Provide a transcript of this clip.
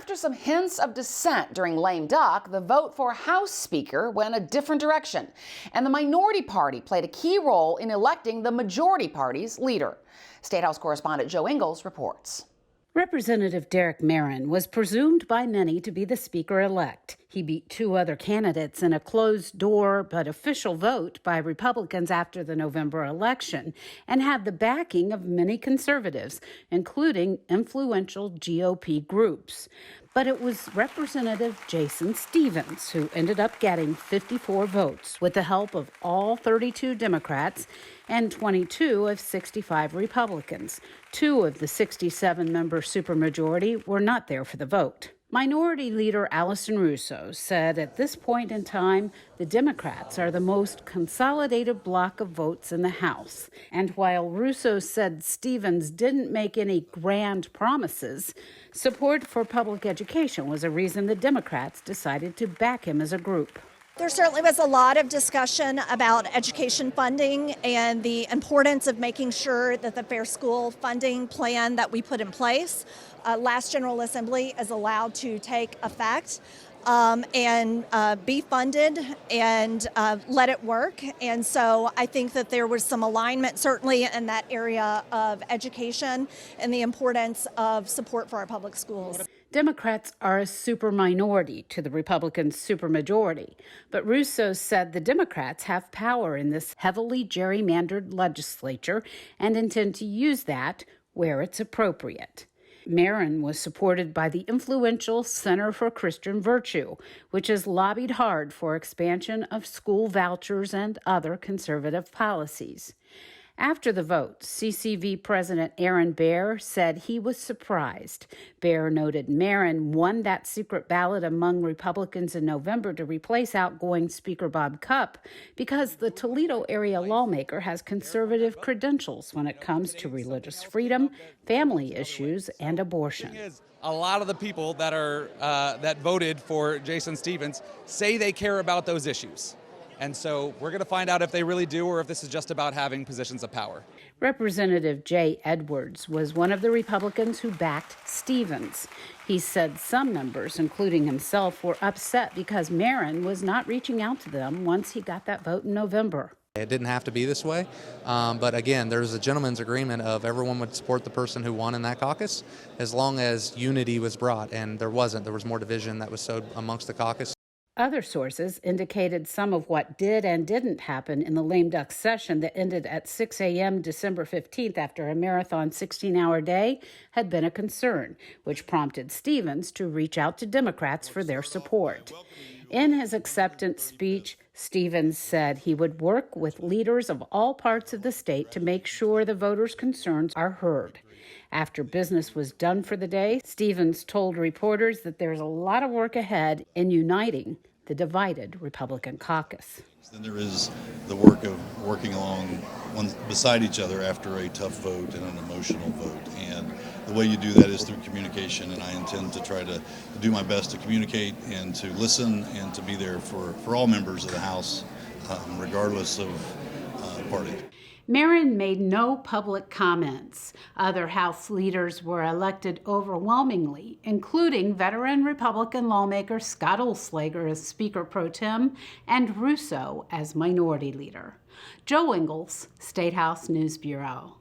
after some hints of dissent during lame duck, the vote for House Speaker went a different direction, and the minority party played a key role in electing the majority party's leader. Statehouse correspondent Jo Ingles reports. Representative Derek Merrin was presumed by many to be the Speaker-elect. He beat two other candidates in a closed-door but official vote by Republicans after the November election and had the backing of many conservatives, including influential GOP groups. But it was Representative Jason Stephens who ended up getting 54 votes with the help of all 32 Democrats and 22 of 65 Republicans. 2 of the 67-member supermajority were not there for the vote. Minority Leader Allison Russo said at this point in time, the Democrats are the most consolidated bloc of votes in the House. And while Russo said Stephens didn't make any grand promises, support for public education was a reason the Democrats decided to back him as a group. There certainly was a lot of discussion about education funding and the importance of making sure that the Fair School funding plan that we put in place last General Assembly is allowed to take effect and be funded and let it work. And so I think that there was some alignment certainly in that area of education and the importance of support for our public schools. Democrats are a super minority to the Republican supermajority, but Russo said the Democrats have power in this heavily gerrymandered legislature and intend to use that where it's appropriate. Merrin was supported by the influential Center for Christian Virtue, which has lobbied hard for expansion of school vouchers and other conservative policies. After the vote, CCV President Aaron Baer said he was surprised. Baer noted Merrin won that secret ballot among Republicans in November to replace outgoing Speaker Bob Cupp because the Toledo area lawmaker has conservative credentials when it comes to religious freedom, family issues, and abortion. A lot of the people that voted for Jason Stephens say they care about those issues. And so we're going to find out if they really do or if this is just about having positions of power. Representative Jay Edwards was one of the Republicans who backed Stephens. He said some members, including himself, were upset because Merrin was not reaching out to them once he got that vote in November. It didn't have to be this way, but again, there's a gentleman's agreement of everyone would support the person who won in that caucus as long as unity was brought, and there wasn't. There was more division that was sowed amongst the caucus. Other sources indicated some of what did and didn't happen in the lame duck session that ended at 6 a.m. December 15th after a marathon 16-hour day had been a concern, which prompted Stephens to reach out to Democrats for their support. In his acceptance speech, Stephens said he would work with leaders of all parts of the state to make sure the voters' concerns are heard. After business was done for the day, Stephens told reporters that there's a lot of work ahead in uniting the divided Republican caucus. Then there is the work of working along one beside each other after a tough vote and an emotional vote. And the way you do that is through communication, and I intend to try to do my best to communicate and to listen and to be there for all members of the House, regardless of party. Merrin made no public comments. Other House leaders were elected overwhelmingly, including veteran Republican lawmaker Scott Olslager as Speaker Pro Tem and Russo as Minority Leader. Jo Ingles, Statehouse News Bureau.